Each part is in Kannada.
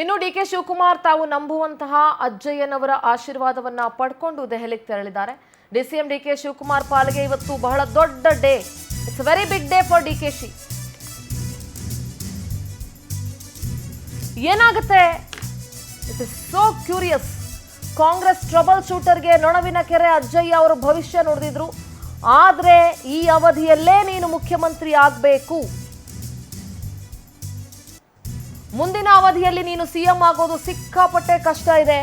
ಇನ್ನು ಡಿಕೆ ಶಿವಕುಮಾರ್ ತಾವು ನಂಬುವಂತಹ ಅಜ್ಜಯ್ಯನವರ ಆಶೀರ್ವಾದವನ್ನ ಪಡ್ಕೊಂಡು ದೆಹಲಿಗೆ ತೆರಳಿದ್ದಾರೆ. ಡಿಸಿಎಂ ಡಿಕೆ ಶಿವಕುಮಾರ್ ಪಾಲಿಗೆ ಇವತ್ತು ಬಹಳ ದೊಡ್ಡ day. It's very big day for DKShi. ಏನಾಗುತ್ತೆ? It is so curious. Congress trouble ಶೂಟರ್ಗೆ ನೊಣವಿನ ಕೆರೆ ಅಜ್ಜಯ್ಯ ಅವರು ಭವಿಷ್ಯ ನುಡಿದಿದ್ರು. ಆದ್ರೆ ಈ ಅವಧಿಯಲ್ಲೇ ನೀನು ಮುಖ್ಯಮಂತ್ರಿ ಆಗಬೇಕು, ಮುಂದಿನ ಅವಧಿಯಲ್ಲಿ ನೀನು ಸಿಎಂ ಆಗೋದು ಸಿಕ್ಕಾಪಟ್ಟೆ ಕಷ್ಟ ಇದೆ.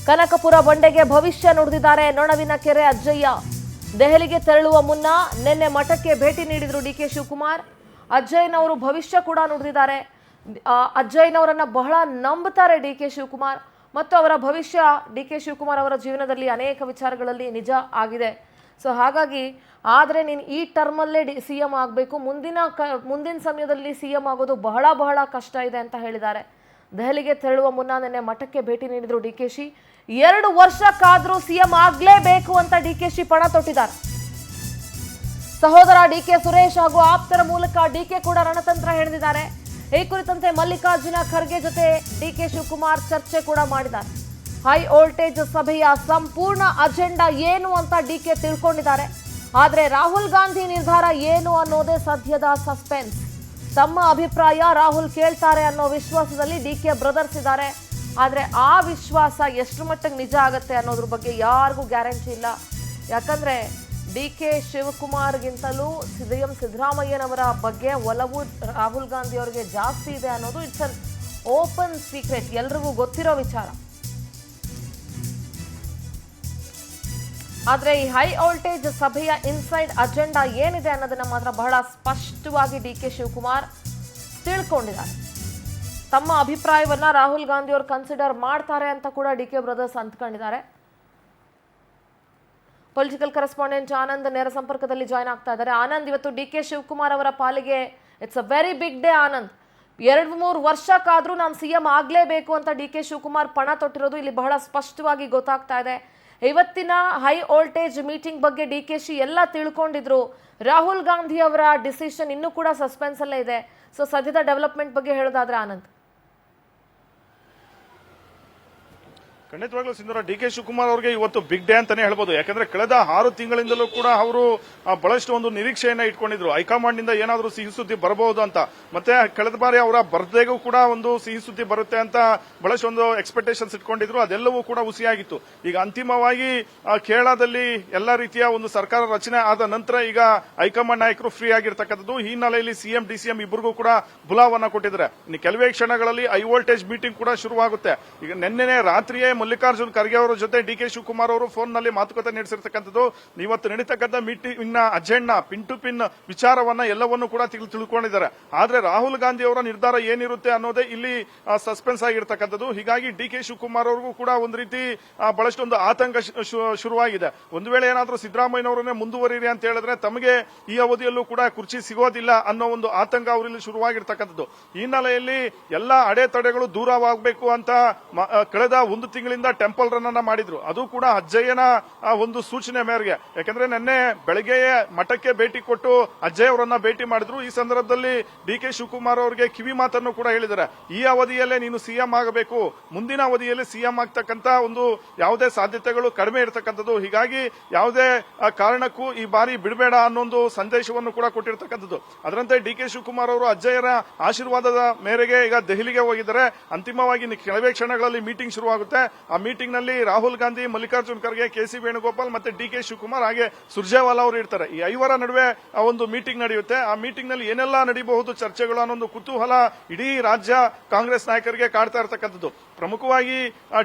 ಕನಕಪುರ ಬಂಡೆಗೆ ಭವಿಷ್ಯ ನುಡಿದಿದ್ದಾರೆ ನೊಣವಿನ ಕೆರೆ ಅಜ್ಜಯ್ಯ. ದೆಹಲಿಗೆ ತೆರಳುವ ಮುನ್ನ ನಿನ್ನೆ ಮಠಕ್ಕೆ ಭೇಟಿ ನೀಡಿದ್ರು ಡಿಕೆ ಶಿವಕುಮಾರ್. ಅಜ್ಜಯ್ಯನವರು ಭವಿಷ್ಯ ಕೂಡ ನುಡಿದಿದ್ದಾರೆ. ಅಜ್ಜಯ್ಯನವರನ್ನ ಬಹಳ ನಂಬುತ್ತಾರೆ ಡಿಕೆ ಶಿವಕುಮಾರ್ ಮತ್ತು ಅವರ ಭವಿಷ್ಯ ಡಿಕೆ ಶಿವಕುಮಾರ್ ಅವರ ಜೀವನದಲ್ಲಿ ಅನೇಕ ವಿಚಾರಗಳಲ್ಲಿ ನಿಜ ಆಗಿದೆ. ಸೊ ಹಾಗಾಗಿ ಆದರೆ ನೀನು ಈ ಟರ್ಮಲ್ಲೇ ಸಿಎಂ ಆಗಬೇಕು, ಮುಂದಿನ ಸಮಯದಲ್ಲಿ ಸಿಎಂ ಆಗೋದು ಬಹಳ ಬಹಳ ಕಷ್ಟ ಇದೆ ಅಂತ ಹೇಳಿದ್ದಾರೆ. ದೆಹಲಿಗೆ ತೆರಳುವ ಮುನ್ನ ನಿನ್ನೆ ಮಠಕ್ಕೆ ಭೇಟಿ ನೀಡಿದ್ರು ಡಿಕೆಶಿ. 2 ವರ್ಷಕ್ಕಾದ್ರೂ ಸಿಎಂ ಆಗ್ಲೇಬೇಕು ಅಂತ ಡಿಕೆಶಿ ಪಣ ತೊಟ್ಟಿದ್ದಾರೆ. ಸಹೋದರ ಡಿಕೆ ಸುರೇಶ್ ಹಾಗೂ ಆಪ್ತರ ಮೂಲಕ ಡಿಕೆ ಕೂಡ ರಣತಂತ್ರ ಹೆಣೆದಿದ್ದಾರೆ. ಈ ಕುರಿತಂತೆ ಮಲ್ಲಿಕಾರ್ಜುನ ಖರ್ಗೆ ಜೊತೆ ಡಿಕೆ ಶಿವಕುಮಾರ್ ಚರ್ಚೆ ಕೂಡ ಮಾಡಿದ್ದಾರೆ. ಹೈ ವೋಲ್ಟೇಜ್ ಸಭೆಯ ಸಂಪೂರ್ಣ ಅಜೆಂಡಾ ಏನು ಅಂತ ಡಿಕೆ ತಿಳ್ಕೊಂಡಿದ್ದಾರೆ. ಆದರೆ ರಾಹುಲ್ ಗಾಂಧಿ ನಿರ್ಧಾರ ಏನು ಅನ್ನೋದೇ ಸದ್ಯದ ಸಸ್ಪೆನ್ಸ್. ತಮ್ಮ ಅಭಿಪ್ರಾಯ ರಾಹುಲ್ ಕೇಳ್ತಾರೆ ಅನ್ನೋ ವಿಶ್ವಾಸದಲ್ಲಿ ಡಿಕೆ ಬ್ರದರ್ಸ್ ಇದ್ದಾರೆ. ಆದರೆ ಆ ವಿಶ್ವಾಸ ಎಷ್ಟು ಮಟ್ಟಿಗೆ ನಿಜ ಆಗುತ್ತೆ ಅನ್ನೋದ್ರ ಬಗ್ಗೆ ಯಾರಿಗೂ ಗ್ಯಾರಂಟಿ ಇಲ್ಲ. ಯಾಕಂದ್ರೆ ಡಿಕೆ ಶಿವಕುಮಾರ್ಗಿಂತಲೂ ಸಿಎಂ ಸಿದ್ದರಾಮಯ್ಯನವರ ಬಗ್ಗೆ ಒಲವು ರಾಹುಲ್ ಗಾಂಧಿ ಅವರಿಗೆ ಜಾಸ್ತಿ ಇದೆ ಅನ್ನೋದು ಇಟ್ಸ್ ಅನ್ ಓಪನ್ ಸೀಕ್ರೆಟ್, ಎಲ್ರಿಗೂ ಗೊತ್ತಿರೋ ವಿಚಾರ. ಆದರೆ ಈ ಹೈ ವೋಲ್ಟೇಜ್ ಸಭೆಯ ಇನ್ಸೈಡ್ ಅಜೆಂಡಾ ಏನಿದೆ ಅನ್ನೋದನ್ನ ಮಾತ್ರ ಬಹಳ ಸ್ಪಷ್ಟವಾಗಿ ಡಿಕೆ ಶಿವಕುಮಾರ್ ತಿಳ್ಕೊಂಡಿದ್ದಾರೆ. ತಮ್ಮ ಅಭಿಪ್ರಾಯವನ್ನ ರಾಹುಲ್ ಗಾಂಧಿ ಅವರು ಕನ್ಸಿಡರ್ ಮಾಡ್ತಾರೆ ಅಂತ ಕೂಡ ಡಿಕೆ ಬ್ರದರ್ಸ್ ಅಂದ್ಕೊಂಡಿದ್ದಾರೆ. ಪೊಲಿಟಿಕಲ್ ಕರೆಸ್ಪಾಂಡೆಂಟ್ ಆನಂದ್ ನೇರ ಸಂಪರ್ಕದಲ್ಲಿ ಜಾಯ್ನ್ ಆಗ್ತಾ ಇದ್ದಾರೆ. ಆನಂದ್, ಇವತ್ತು ಡಿಕೆ ಶಿವಕುಮಾರ್ ಅವರ ಪಾಲಿಗೆ it's a very big day. Anand, 2-3 ವರ್ಷಕ್ಕಾದ್ರೂ ನಾನು ಸಿಎಂ ಆಗ್ಲೇಬೇಕು ಅಂತ ಡಿಕೆ ಶಿವಕುಮಾರ್ ಪಣ ತೊಟ್ಟಿರೋದು ಇಲ್ಲಿ ಬಹಳ ಸ್ಪಷ್ಟವಾಗಿ ಗೊತ್ತಾಗ್ತಾ ಇದೆ. ಇವತ್ತಿನ ಹೈ ವೋಲ್ಟೇಜ್ ಮೀಟಿಂಗ್ ಬಗ್ಗೆ ಡಿಕೆಶಿ ಎಲ್ಲ ತಿಳ್ಕೊಂಡಿದ್ರು. ರಾಹುಲ್ ಗಾಂಧಿ ಅವರ ಡಿಸಿಷನ್ ಇನ್ನೂ ಕೂಡ ಸಸ್ಪೆನ್ಸ್ ಅಲ್ಲೇ ಇದೆ. ಸೊ ಸದ್ಯದ ಡೆವಲಪ್ಮೆಂಟ್ ಬಗ್ಗೆ ಹೇಳೋದಾದ್ರೆ ಆನಂದ್. ಖಂಡಿತವಾಗ್ಲೂ ಸಿಂಧೂರ, ಡಿಕೆ ಶಿವಕುಮಾರ್ ಅವರಿಗೆ ಇವತ್ತು ಬಿಗ್ ಡೇ ಅಂತಾನೆ ಹೇಳ್ಬೋದು. ಯಾಕಂದ್ರೆ ಕಳೆದ 6 ತಿಂಗಳಿಂದಲೂ ಕೂಡ ಅವರು ಬಹಳಷ್ಟು ಒಂದು ನಿರೀಕ್ಷೆಯನ್ನ ಇಟ್ಕೊಂಡಿದ್ರು. ಹೈಕಮಾಂಡ್ ನಿಂದ ಏನಾದರೂ ಸಿಹಿ ಸುದ್ದಿ ಬರಬಹುದು ಅಂತ. ಮತ್ತೆ ಕಳೆದ ಬಾರಿ ಅವರ ಬರ್ತ್ಡೇಗೂ ಕೂಡ ಒಂದು ಸಿಹಿ ಸುದ್ದಿ ಬರುತ್ತೆ ಅಂತ ಬಹಳಷ್ಟು ಒಂದು ಎಕ್ಸ್ಪೆಕ್ಟೇಷನ್ಸ್ ಇಟ್ಕೊಂಡಿದ್ರು. ಅದೆಲ್ಲವೂ ಕೂಡ ಹುಸಿಯಾಗಿತ್ತು. ಈಗ ಅಂತಿಮವಾಗಿ ಕೇರಳದಲ್ಲಿ ಎಲ್ಲಾ ರೀತಿಯ ಒಂದು ಸರ್ಕಾರ ರಚನೆ ಆದ ನಂತರ ಈಗ ಹೈಕಮಾಂಡ್ ನಾಯಕರು ಫ್ರೀ ಆಗಿರ್ತಕ್ಕಂಥದ್ದು. ಈ ಹಿನ್ನೆಲೆಯಲ್ಲಿ ಸಿಎಂ ಡಿಸಿಎಂ ಇಬ್ಬರಿಗೂ ಕೂಡ ಬುಲಾವನ್ನ ಕೊಟ್ಟಿದ್ದಾರೆ. ಇನ್ನು ಕೆಲವೇ ಕ್ಷಣಗಳಲ್ಲಿ ಹೈ ವೋಲ್ಟೇಜ್ ಮೀಟಿಂಗ್ ಕೂಡ ಶುರುವಾಗುತ್ತೆ. ಈಗ ನಿನ್ನೆ ರಾತ್ರಿಯೇ ಮಲ್ಲಿಕಾರ್ಜುನ್ ಖರ್ಗೆ ಅವರ ಜೊತೆ ಡಿಕೆ ಶಿವಕುಮಾರ್ ಅವರು ಫೋನ್ ನಲ್ಲಿ ಮಾತುಕತೆ ನಡೆಸಿರ್ತಕ್ಕಂಥದ್ದು. ಇವತ್ತು ನಡೀತಕ್ಕಂಥ ಮೀಟಿಂಗ್ ನ ಅಜೆಂಡಾ ಪಿನ್ ಟು ಪಿನ್ ವಿಚಾರವನ್ನ ಎಲ್ಲವನ್ನೂ ಕೂಡ ತಿಳ್ಕೊಂಡಿದ್ದಾರೆ. ಆದ್ರೆ ರಾಹುಲ್ ಗಾಂಧಿ ಅವರ ನಿರ್ಧಾರ ಏನಿರುತ್ತೆ ಅನ್ನೋದೇ ಇಲ್ಲಿ ಸಸ್ಪೆನ್ಸ್ ಆಗಿರ್ತಕ್ಕಂಥದ್ದು. ಹೀಗಾಗಿ ಡಿಕೆ ಶಿವಕುಮಾರ್ ಅವ್ರಿಗೂ ಕೂಡ ಒಂದು ರೀತಿ ಬಹಳಷ್ಟೊಂದು ಆತಂಕ ಶುರುವಾಗಿದೆ. ಒಂದು ವೇಳೆ ಏನಾದರೂ ಸಿದ್ದರಾಮಯ್ಯನವರನ್ನೇ ಮುಂದುವರಿರಿ ಅಂತ ಹೇಳಿದ್ರೆ ತಮಗೆ ಈ ಅವಧಿಯಲ್ಲೂ ಕೂಡ ಕುರ್ಚಿ ಸಿಗೋದಿಲ್ಲ ಅನ್ನೋ ಒಂದು ಆತಂಕ ಅವರಲ್ಲಿ ಶುರುವಾಗಿರ್ತಕ್ಕಂಥದ್ದು. ಈ ಹಿನ್ನೆಲೆಯಲ್ಲಿ ಎಲ್ಲಾ ಅಡೆತಡೆಗಳು ದೂರವಾಗಬೇಕು ಅಂತ ಕಳೆದ 1 ತಿಂಗಳಿಂದ ಟೆಂಪಲ್ ರನ್ ಅನ್ನ ಮಾಡಿದ್ರು. ಅದು ಕೂಡ ಅಜ್ಜಯ್ಯನ ಒಂದು ಸೂಚನೆ ಮೇರೆಗೆ. ಯಾಕಂದ್ರೆ ನಿನ್ನೆ ಬೆಳಗ್ಗೆಯೇ ಮಠಕ್ಕೆ ಭೇಟಿ ಕೊಟ್ಟು ಅಜ್ಜಯ್ಯ ಅವರನ್ನ ಭೇಟಿ ಮಾಡಿದ್ರು. ಈ ಸಂದರ್ಭದಲ್ಲಿ ಡಿಕೆ ಶಿವಕುಮಾರ್ ಅವರಿಗೆ ಕಿವಿ ಮಾತನ್ನು ಕೂಡ ಹೇಳಿದ್ದಾರೆ. ಈ ಅವಧಿಯಲ್ಲೇ ನೀನು ಸಿಎಂ ಆಗಬೇಕು, ಮುಂದಿನ ಅವಧಿಯಲ್ಲಿ ಸಿಎಂ ಆಗ್ತಕ್ಕಂತ ಒಂದು ಯಾವುದೇ ಸಾಧ್ಯತೆಗಳು ಕಡಿಮೆ ಇರತಕ್ಕಂಥದ್ದು. ಹೀಗಾಗಿ ಯಾವುದೇ ಕಾರಣಕ್ಕೂ ಈ ಬಾರಿ ಬಿಡಬೇಡ ಅನ್ನೊಂದು ಸಂದೇಶವನ್ನು ಕೂಡ ಕೊಟ್ಟಿರ್ತಕ್ಕಂಥದ್ದು. ಅದರಂತೆ ಡಿಕೆ ಶಿವಕುಮಾರ್ ಅವರು ಅಜ್ಜಯ್ಯರ ಆಶೀರ್ವಾದದ ಮೇರೆಗೆ ಈಗ ದೆಹಲಿಗೆ ಹೋಗಿದ್ದಾರೆ. ಅಂತಿಮವಾಗಿ ಕೆಲವೇ ಕ್ಷಣಗಳಲ್ಲಿ ಮೀಟಿಂಗ್ ಶುರುವಾಗುತ್ತೆ. ಆ ಮೀಟಿಂಗ್ ನಲ್ಲಿ ರಾಹುಲ್ ಗಾಂಧಿ, ಮಲ್ಲಿಕಾರ್ಜುನ್ ಖರ್ಗೆ, ಕೆಸಿ ವೇಣುಗೋಪಾಲ್ ಮತ್ತೆ ಡಿಕೆ ಶಿವಕುಮಾರ್ ಹಾಗೆ ಸುರ್ಜೇವಾಲಾ ಅವರು ಇರ್ತಾರೆ. ಈ 5 ನಡುವೆ ಒಂದು ಮೀಟಿಂಗ್ ನಡೆಯುತ್ತೆ. ಆ ಮೀಟಿಂಗ್ ನಲ್ಲಿ ಏನೆಲ್ಲ ನಡೀಬಹುದು ಚರ್ಚೆಗಳು ಅನ್ನೊಂದು ಕುತೂಹಲ ಇಡೀ ರಾಜ್ಯ ಕಾಂಗ್ರೆಸ್ ನಾಯಕರಿಗೆ ಕಾಡ್ತಾ ಇರತಕ್ಕಂಥದ್ದು. ಪ್ರಮುಖವಾಗಿ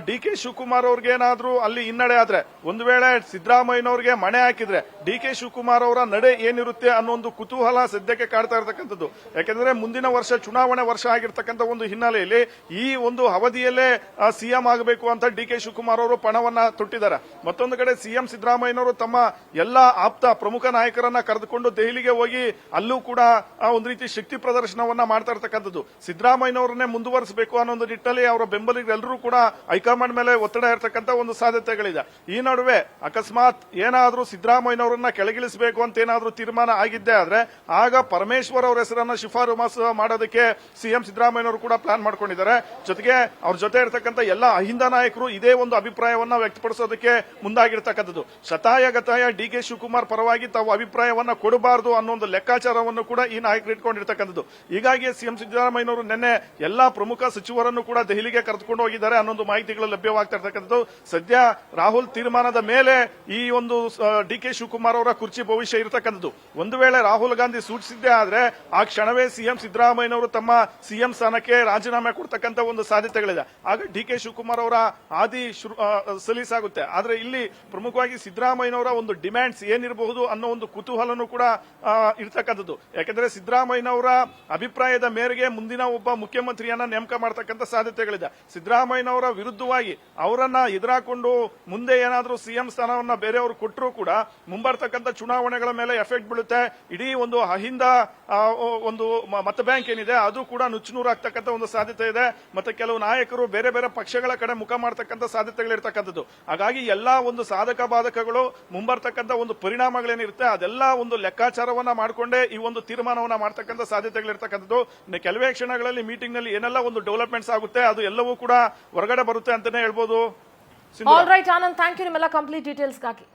ಡಿಕೆ ಶಿವಕುಮಾರ್ ಅವ್ರಿಗೆ ಏನಾದ್ರೂ ಅಲ್ಲಿ ಹಿನ್ನಡೆ ಆದ್ರೆ, ಒಂದು ವೇಳೆ ಸಿದ್ದರಾಮಯ್ಯನವರಿಗೆ ಮಣೆ ಹಾಕಿದ್ರೆ ಡಿಕೆ ಶಿವಕುಮಾರ್ ಅವರ ನಡೆ ಏನಿರುತ್ತೆ ಅನ್ನೋ ಒಂದು ಕುತೂಹಲ ಸದ್ಯಕ್ಕೆ ಕಾಡ್ತಾ ಇರತಕ್ಕಂಥದ್ದು. ಯಾಕೆಂದ್ರೆ ಮುಂದಿನ ವರ್ಷ ಚುನಾವಣೆ ವರ್ಷ ಆಗಿರ್ತಕ್ಕಂಥ ಒಂದು ಹಿನ್ನೆಲೆಯಲ್ಲಿ ಈ ಒಂದು ಅವಧಿಯಲ್ಲೇ ಸಿಎಂ ಆಗಬೇಕು ಅಂತ ಡಿ ಕೆ ಶಿವಕುಮಾರ್ ಅವರು ಪಣವನ್ನ ತೊಟ್ಟಿದ್ದಾರೆ. ಮತ್ತೊಂದು ಕಡೆ ಸಿಎಂ ಸಿದ್ದರಾಮಯ್ಯನವರು ತಮ್ಮ ಎಲ್ಲಾ ಆಪ್ತ ಪ್ರಮುಖ ನಾಯಕರನ್ನ ಕರೆದುಕೊಂಡು ದೆಹಲಿಗೆ ಹೋಗಿ ಅಲ್ಲೂ ಕೂಡ ಒಂದು ರೀತಿ ಶಕ್ತಿ ಪ್ರದರ್ಶನವನ್ನ ಮಾಡ್ತಾ ಇರ್ತಕ್ಕಂಥದ್ದು. ಸಿದ್ದರಾಮಯ್ಯನವರನ್ನೇ ಮುಂದುವರಿಸಬೇಕು ಅನ್ನೋ ಒಂದು ನಿಟ್ಟಲ್ಲಿ ಅವರ ಬೆಂಬಲಿಗರೆಲ್ಲರೂ ಕೂಡ ಹೈಕಮಾಂಡ್ ಮೇಲೆ ಒತ್ತಡ ಇರತಕ್ಕಂತ ಒಂದು ಸಾಧ್ಯತೆಗಳಿದೆ. ಈ ನಡುವೆ ಅಕಸ್ಮಾತ್ ಏನಾದ್ರೂ ಸಿದ್ದರಾಮಯ್ಯನವರನ್ನ ಕೆಳಗಿಳಿಸಬೇಕು ಅಂತ ಏನಾದ್ರೂ ತೀರ್ಮಾನ ಆಗಿದ್ದೇ ಆದ್ರೆ ಆಗ ಪರಮೇಶ್ವರ್ ಅವರ ಹೆಸರನ್ನ ಶಿಫಾರಸು ಮಾಡೋದಕ್ಕೆ ಸಿಎಂ ಸಿದ್ದರಾಮಯ್ಯನವರು ಕೂಡ ಪ್ಲಾನ್ ಮಾಡ್ಕೊಂಡಿದ್ದಾರೆ. ಜೊತೆಗೆ ಅವ್ರ ಜೊತೆ ಇರತಕ್ಕಂತ ಎಲ್ಲ ಅಹಿಂದ ನಾಯಕರು ಇದೇ ಒಂದು ಅಭಿಪ್ರಾಯವನ್ನ ವ್ಯಕ್ತಪಡಿಸೋದಕ್ಕೆ ಮುಂದಾಗಿರ್ತಕ್ಕಂಥದ್ದು. ಶತಾಯಗತಾಯ ಡಿ ಕೆ ಶಿವಕುಮಾರ್ ಪರವಾಗಿ ತಾವು ಅಭಿಪ್ರಾಯವನ್ನ ಕೊಡಬಾರದು ಅನ್ನೋ ಒಂದು ಲೆಕ್ಕಾಚಾರವನ್ನು ಕೂಡ ಈ ನಾಯಕರು ಇಟ್ಕೊಂಡಿರ್ತಕ್ಕಂಥದ್ದು. ಹೀಗಾಗಿ ಸಿಎಂ ಸಿದ್ದರಾಮಯ್ಯನವರು ನಿನ್ನೆ ಎಲ್ಲಾ ಪ್ರಮುಖ ಸಚಿವರನ್ನು ಕೂಡ ದೆಹಲಿಗೆ ಕರೆದುಕೊಂಡು ಹೋಗಿದ್ದಾರೆ ಅನ್ನೊಂದು ಮಾಹಿತಿಗಳು ಲಭ್ಯವಾಗ್ತಾ ಇರ್ತಕ್ಕಂಥದ್ದು. ಸದ್ಯ ರಾಹುಲ್ ತೀರ್ಮಾನದ ಮೇಲೆ ಈ ಒಂದು ಡಿ ಕೆ ಶಿವಕುಮಾರ್ ಅವರ ಕುರ್ಚಿ ಭವಿಷ್ಯ ಇರತಕ್ಕಂಥದ್ದು. ಒಂದು ವೇಳೆ ರಾಹುಲ್ ಗಾಂಧಿ ಸೂಚಿಸಿದ್ದೇ ಆದ್ರೆ ಆ ಕ್ಷಣವೇ ಸಿಎಂ ಸಿದ್ದರಾಮಯ್ಯನವರು ತಮ್ಮ ಸಿಎಂ ಸ್ಥಾನಕ್ಕೆ ರಾಜೀನಾಮೆ ಕೊಡ್ತಕ್ಕಂಥ ಒಂದು ಸಾಧ್ಯತೆಗಳಿದೆ. ಆಗ ಡಿ ಕೆ ಶಿವಕುಮಾರ್ ಅವರ ಆದಿ ಸಲೀಸಾಗುತ್ತೆ. ಆದ್ರೆ ಇಲ್ಲಿ ಪ್ರಮುಖವಾಗಿ ಸಿದ್ದರಾಮಯ್ಯನವರ ಒಂದು ಡಿಮ್ಯಾಂಡ್ಸ್ ಏನಿರಬಹುದು ಅನ್ನೋ ಒಂದು ಕುತೂಹಲನೂ ಕೂಡ ಇರ್ತಕ್ಕಂಥದ್ದು. ಯಾಕೆಂದ್ರೆ ಸಿದ್ದರಾಮಯ್ಯನವರ ಅಭಿಪ್ರಾಯದ ಮೇರೆಗೆ ಮುಂದಿನ ಒಬ್ಬ ಮುಖ್ಯಮಂತ್ರಿಯನ್ನ ನೇಮಕ ಮಾಡತಕ್ಕಂಥ ಸಾಧ್ಯತೆಗಳಿದೆ. ಸಿದ್ದರಾಮಯ್ಯನವರ ವಿರುದ್ಧವಾಗಿ ಅವರನ್ನ ಎದುರಾಕೊಂಡು ಮುಂದೆ ಏನಾದರೂ ಸಿಎಂ ಸ್ಥಾನವನ್ನ ಬೇರೆಯವರು ಕೊಟ್ಟರೂ ಕೂಡ ಮುಂಬರ್ತಕ್ಕಂಥ ಚುನಾವಣೆಗಳ ಮೇಲೆ ಎಫೆಕ್ಟ್ ಬೀಳುತ್ತೆ. ಇಡೀ ಒಂದು ಅಹಿಂದ ಒಂದು ಮತ ಬ್ಯಾಂಕ್ ಏನಿದೆ ಅದು ಕೂಡ ನುಚ್ಚುನೂರಾಗ್ತಕ್ಕಂಥ ಒಂದು ಸಾಧ್ಯತೆ ಇದೆ. ಮತ್ತೆ ಕೆಲವು ನಾಯಕರು ಬೇರೆ ಬೇರೆ ಪಕ್ಷಗಳ ಕಡೆ ಮುಖ ಮಾಡತಕ್ಕಂಥ ಸಾಧ್ಯತೆಗಳಿರ್ತಕ್ಕಂಥದ್ದು. ಹಾಗಾಗಿ ಎಲ್ಲಾ ಒಂದು ಸಾಧಕ ಬಾಧಕಗಳು ಮುಂಬರ್ತಕ್ಕಂಥ ಒಂದು ಪರಿಣಾಮಗಳೇನಿರುತ್ತೆ ಅದೆಲ್ಲ ಒಂದು ಲೆಕ್ಕಾಚಾರವನ್ನ ಮಾಡಿಕೊಂಡೇ ಈ ಒಂದು ತೀರ್ಮಾನವನ್ನ ಮಾಡತಕ್ಕಂಥ ಸಾಧ್ಯತೆಗಳಿರ್ತಕ್ಕಂಥದ್ದು. ಕೆಲವೇ ಕ್ಷಣಗಳಲ್ಲಿ ಮೀಟಿಂಗ್ ನಲ್ಲಿ ಏನೆಲ್ಲ ಒಂದು ಡೆವಲಪ್ಮೆಂಟ್ಸ್ ಆಗುತ್ತೆ ಅದು ಎಲ್ಲವೂ ಕೂಡ ಹೊರಗಡೆ ಬರುತ್ತೆ ಅಂತಾನೆ ಹೇಳ್ಬೋದು. All right Anand, thank you ನಿಮ್ಮೆಲ್ಲ ಕಂಪ್ಲೀಟ್ ಡೀಟೇಲ್ಸ್ಗಾಗಿ.